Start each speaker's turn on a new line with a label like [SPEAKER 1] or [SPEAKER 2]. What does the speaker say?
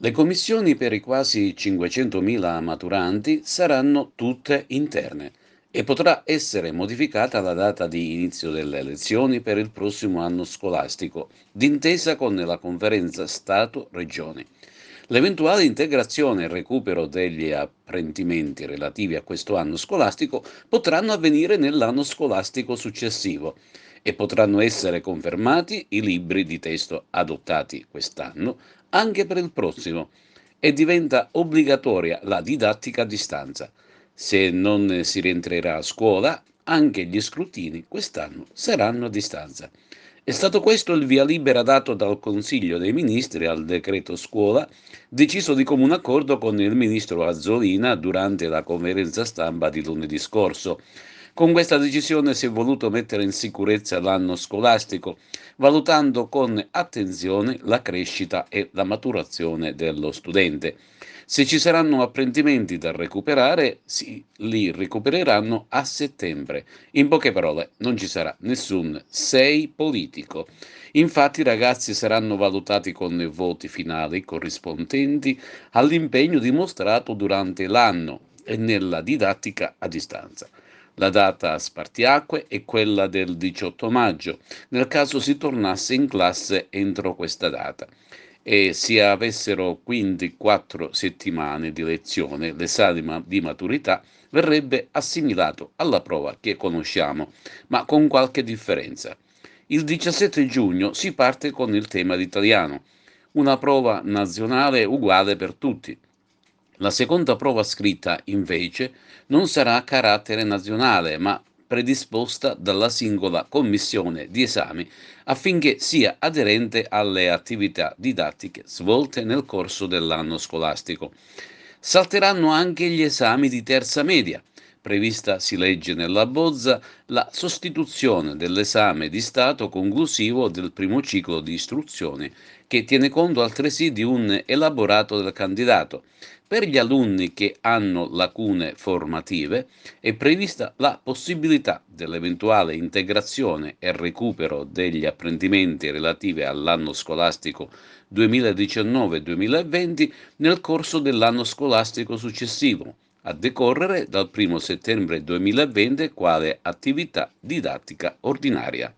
[SPEAKER 1] Le commissioni per i quasi 500.000 maturanti saranno tutte interne e potrà essere modificata la data di inizio delle lezioni per il prossimo anno scolastico, d'intesa con la conferenza Stato-Regioni. L'eventuale integrazione e recupero degli apprendimenti relativi a questo anno scolastico potranno avvenire nell'anno scolastico successivo e potranno essere confermati i libri di testo adottati quest'anno anche per il prossimo e diventa obbligatoria la didattica a distanza. Se non si rientrerà a scuola, anche gli scrutini quest'anno saranno a distanza. È stato questo il via libera dato dal Consiglio dei Ministri al decreto scuola, deciso di comune accordo con il ministro Azzolina durante la conferenza stampa di lunedì scorso. Con questa decisione si è voluto mettere in sicurezza l'anno scolastico, valutando con attenzione la crescita e la maturazione dello studente. Se ci saranno apprendimenti da recuperare, li recupereranno a settembre. In poche parole, non ci sarà nessun sei politico. Infatti i ragazzi saranno valutati con i voti finali corrispondenti all'impegno dimostrato durante l'anno e nella didattica a distanza. La data a spartiacque è quella del 18 maggio, nel caso si tornasse in classe entro questa data e si avessero quindi 4 settimane di lezione, l'esame di maturità verrebbe assimilato alla prova che conosciamo, ma con qualche differenza. Il 17 giugno si parte con il tema d'italiano, una prova nazionale uguale per tutti. La seconda prova scritta, invece, non sarà a carattere nazionale, ma predisposta dalla singola commissione di esami affinché sia aderente alle attività didattiche svolte nel corso dell'anno scolastico. Salteranno anche gli esami di terza media. Prevista, si legge nella bozza, la sostituzione dell'esame di Stato conclusivo del primo ciclo di istruzione, che tiene conto altresì di un elaborato del candidato. Per gli alunni che hanno lacune formative è prevista la possibilità dell'eventuale integrazione e recupero degli apprendimenti relativi all'anno scolastico 2019-2020 nel corso dell'anno scolastico successivo, a decorrere dal 1 settembre 2020 quale attività didattica ordinaria.